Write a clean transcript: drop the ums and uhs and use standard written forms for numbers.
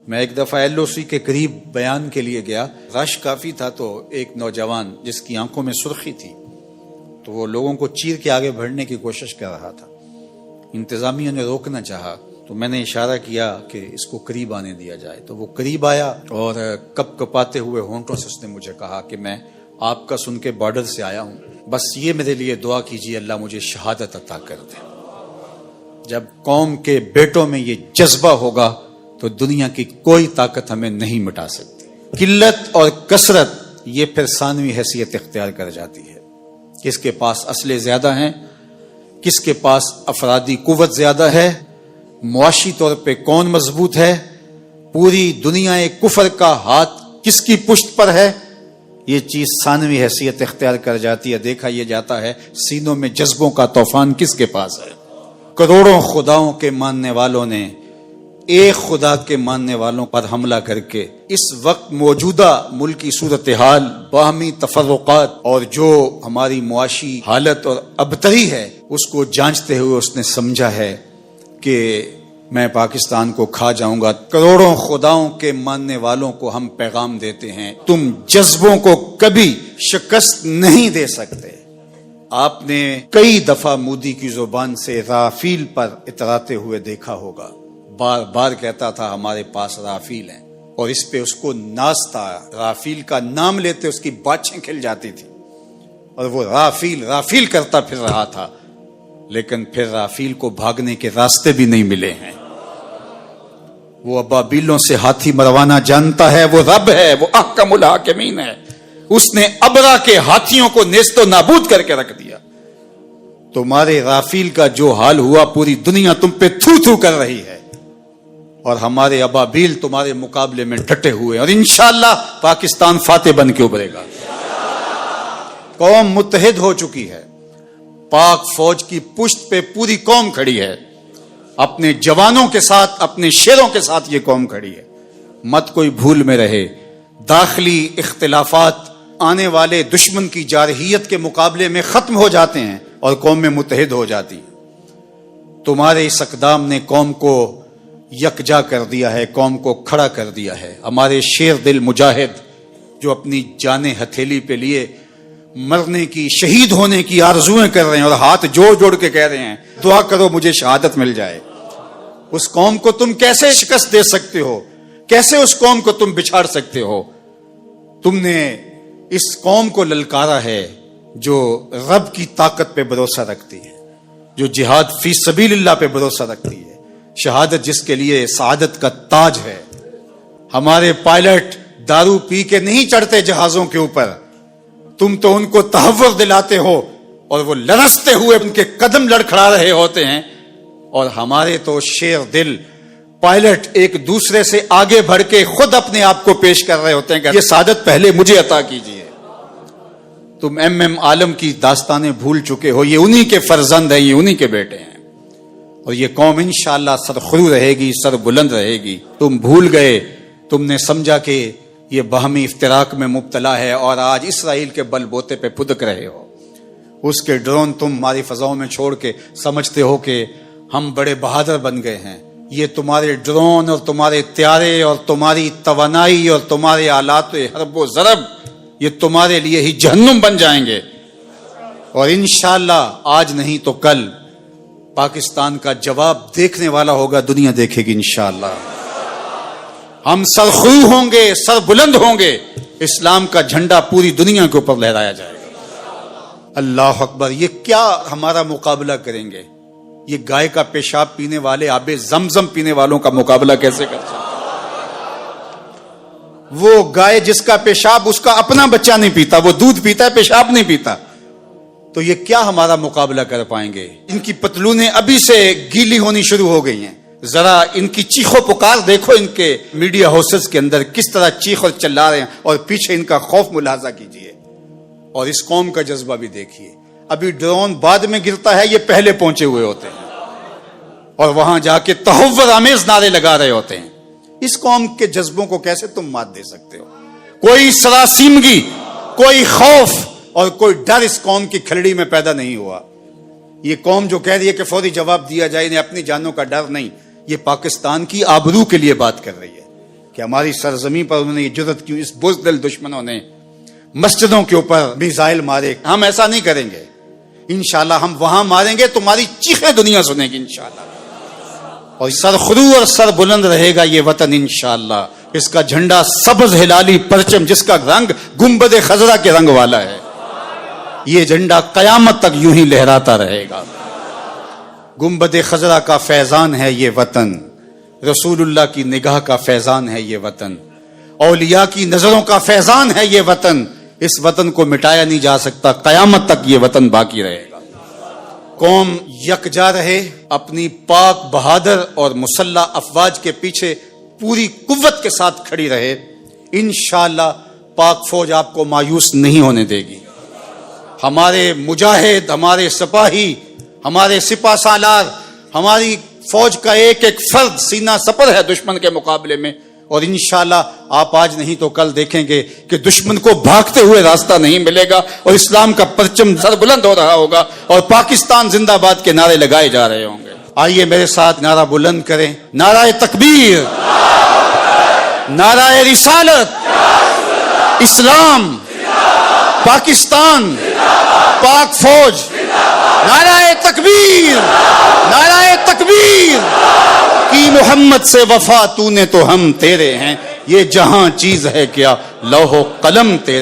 میں ایک دفعہ LOC کے قریب بیان کے لیے گیا، رش کافی تھا، تو ایک نوجوان جس کی آنکھوں میں سرخی تھی تو وہ لوگوں کو چیر کے آگے بڑھنے کی کوشش کر رہا تھا۔ انتظامیہ نے روکنا چاہا تو میں نے اشارہ کیا کہ اس کو قریب آنے دیا جائے، تو وہ قریب آیا اور کپ کپاتے ہوئے ہونٹوں سے اس نے مجھے کہا کہ میں آپ کا سن کے بارڈر سے آیا ہوں، بس یہ میرے لیے دعا کیجیے اللہ مجھے شہادت عطا کر دے۔ جب قوم کے بیٹوں میں یہ جذبہ ہوگا تو دنیا کی کوئی طاقت ہمیں نہیں مٹا سکتی۔ قلت اور کثرت یہ پھر ثانوی حیثیت اختیار کر جاتی ہے۔ کس کے پاس اسلحے زیادہ ہیں، کس کے پاس افرادی قوت زیادہ ہے، معاشی طور پہ کون مضبوط ہے، پوری دنیا کفر کا ہاتھ کس کی پشت پر ہے، یہ چیز ثانوی حیثیت اختیار کر جاتی ہے۔ دیکھا یہ جاتا ہے سینوں میں جذبوں کا طوفان کس کے پاس ہے۔ کروڑوں خداؤں کے ماننے والوں نے ایک خدا کے ماننے والوں پر حملہ کر کے اس وقت موجودہ ملکی صورتحال، باہمی تفرقات اور جو ہماری معاشی حالت اور ابتری ہے اس کو جانچتے ہوئے اس نے سمجھا ہے کہ میں پاکستان کو کھا جاؤں گا۔ کروڑوں خداؤں کے ماننے والوں کو ہم پیغام دیتے ہیں، تم جذبوں کو کبھی شکست نہیں دے سکتے۔ آپ نے کئی دفعہ مودی کی زبان سے رافیل پر اتراتے ہوئے دیکھا ہوگا، بار بار کہتا تھا ہمارے پاس رافیل ہیں، اور اس پہ اس کو ناز تھا۔ رافیل کا نام لیتے اس کی باچھیں کھل جاتی تھی اور وہ رافیل رافیل کرتا پھر رہا تھا، لیکن پھر رافیل کو بھاگنے کے راستے بھی نہیں ملے ہیں۔ وہ ابابیلوں سے ہاتھی مروانا جانتا ہے، وہ رب ہے، وہ احکم الحاکمین ہے۔ اس نے ابرا کے ہاتھیوں کو نیست و نابود کر کے رکھ دیا۔ تمہارے رافیل کا جو حال ہوا پوری دنیا تم پہ تھو تھو کر رہی ہے، اور ہمارے ابابیل تمہارے مقابلے میں ڈٹے ہوئے، اور انشاءاللہ پاکستان فاتح بن کے ابھرے گا۔ قوم متحد ہو چکی ہے، پاک فوج کی پشت پہ پوری قوم کھڑی ہے، اپنے جوانوں کے ساتھ، اپنے شیروں کے ساتھ یہ قوم کھڑی ہے۔ مت کوئی بھول میں رہے، داخلی اختلافات آنے والے دشمن کی جارحیت کے مقابلے میں ختم ہو جاتے ہیں اور قوم میں متحد ہو جاتی ہے۔ تمہارے اس اقدام نے قوم کو یکجا کر دیا ہے، قوم کو کھڑا کر دیا ہے۔ ہمارے شیر دل مجاہد جو اپنی جانیں ہتھیلی پہ لیے مرنے کی، شہید ہونے کی آرزویں کر رہے ہیں اور ہاتھ جوڑ جوڑ کے کہہ رہے ہیں دعا کرو مجھے شہادت مل جائے، اس قوم کو تم کیسے شکست دے سکتے ہو؟ کیسے اس قوم کو تم بچھاڑ سکتے ہو؟ تم نے اس قوم کو للکارا ہے جو رب کی طاقت پہ بھروسہ رکھتی ہے، جو جہاد فی سبیل اللہ پہ بھروسہ رکھتی ہے، شہادت جس کے لیے سعادت کا تاج ہے۔ ہمارے پائلٹ دارو پی کے نہیں چڑھتے جہازوں کے اوپر، تم تو ان کو تحور دلاتے ہو اور وہ لرزتے ہوئے ان کے قدم لڑکھڑا رہے ہوتے ہیں، اور ہمارے تو شیر دل پائلٹ ایک دوسرے سے آگے بڑھ کے خود اپنے آپ کو پیش کر رہے ہوتے ہیں کہ یہ سعادت پہلے مجھے عطا کیجیے۔ تم ایم عالم کی داستانیں بھول چکے ہو، یہ انہی کے فرزند ہیں، یہ انہی کے بیٹے ہیں، اور یہ قوم انشاءاللہ سرخرو رہے گی، سر بلند رہے گی۔ تم بھول گئے، تم نے سمجھا کہ یہ باہمی افتراق میں مبتلا ہے، اور آج اسرائیل کے بل بوتے پہ پھدک رہے ہو۔ اس کے ڈرون تم ہماری فضاؤں میں چھوڑ کے سمجھتے ہو کہ ہم بڑے بہادر بن گئے ہیں۔ یہ تمہارے ڈرون اور تمہارے طیارے اور تمہاری توانائی اور تمہارے آلات حرب و ضرب یہ تمہارے لیے ہی جہنم بن جائیں گے، اور انشاءاللہ آج نہیں تو کل پاکستان کا جواب دیکھنے والا ہوگا، دنیا دیکھے گی انشاءاللہ۔ ہم سرخرو ہوں گے، سر بلند ہوں گے، اسلام کا جھنڈا پوری دنیا کے اوپر لہرایا جائے گا۔ اللہ اکبر! یہ کیا ہمارا مقابلہ کریں گے؟ یہ گائے کا پیشاب پینے والے آب زمزم پینے والوں کا مقابلہ کیسے کر سکتے؟ وہ گائے جس کا پیشاب اس کا اپنا بچہ نہیں پیتا، وہ دودھ پیتا ہے، پیشاب نہیں پیتا، تو یہ کیا ہمارا مقابلہ کر پائیں گے؟ ان کی پتلونیں ابھی سے گیلی ہونی شروع ہو گئی ہیں، ذرا ان کی چیخ و پکار دیکھو، ان کے میڈیا ہاؤسز کے اندر کس طرح چیخ اور چلا رہے ہیں، اور پیچھے ان کا خوف ملاحظہ کیجئے، اور اس قوم کا جذبہ بھی دیکھیے۔ ابھی ڈرون بعد میں گرتا ہے، یہ پہلے پہنچے ہوئے ہوتے ہیں اور وہاں جا کے تحور آمیز نعرے لگا رہے ہوتے ہیں۔ اس قوم کے جذبوں کو کیسے تم مات دے سکتے ہو؟ کوئی سراسیمگی، کوئی خوف اور کوئی ڈر اس قوم کی کھلڑی میں پیدا نہیں ہوا۔ یہ قوم جو کہہ رہی ہے کہ فوری جواب دیا جائے، انہیں اپنی جانوں کا ڈر نہیں، یہ پاکستان کی آبرو کے لیے بات کر رہی ہے، کہ ہماری سرزمین پر انہوں نے یہ جرت کیوں، اس بزدل دشمنوں نے مسجدوں کے اوپر میزائل مارے. ہم ایسا نہیں کریں گے انشاءاللہ. ہم وہاں ماریں گے، تمہاری چیخیں دنیا سنے گی انشاءاللہ. اور سر خرو اور سر بلند رہے گا یہ وطن انشاءاللہ. اس کا جھنڈا سبز ہلالی پرچم جس کا رنگ گنبد خضرا کے رنگ والا ہے، یہ جھنڈا قیامت تک یوں ہی لہراتا رہے گا. گنبد خضرا کا فیضان ہے یہ وطن، رسول اللہ کی نگاہ کا فیضان ہے یہ وطن، اولیاء کی نظروں کا فیضان ہے یہ وطن. اس وطن کو مٹایا نہیں جا سکتا، قیامت تک یہ وطن باقی رہے گا. قوم یکجا رہے، اپنی پاک بہادر اور مسلح افواج کے پیچھے پوری قوت کے ساتھ کھڑی رہے، انشاءاللہ پاک فوج آپ کو مایوس نہیں ہونے دے گی. ہمارے مجاہد، ہمارے سپاہی، ہمارے سپہ سالار، ہماری فوج کا ایک ایک فرد سینہ سپر ہے دشمن کے مقابلے میں. اور انشاءاللہ آپ آج نہیں تو کل دیکھیں گے کہ دشمن کو بھاگتے ہوئے راستہ نہیں ملے گا اور اسلام کا پرچم سر بلند ہو رہا ہوگا اور پاکستان زندہ باد کے نعرے لگائے جا رہے ہوں گے. آئیے میرے ساتھ نعرہ بلند کریں، نعرہ تکبیر، نعرہ رسالت، اسلام، پاکستان، پاک فوج، نعرہ تکبیر، نعرہ تکبیر. کی محمد سے وفا تو نے تو ہم تیرے ہیں، یہ جہاں چیز ہے کیا لوح و قلم تیرے.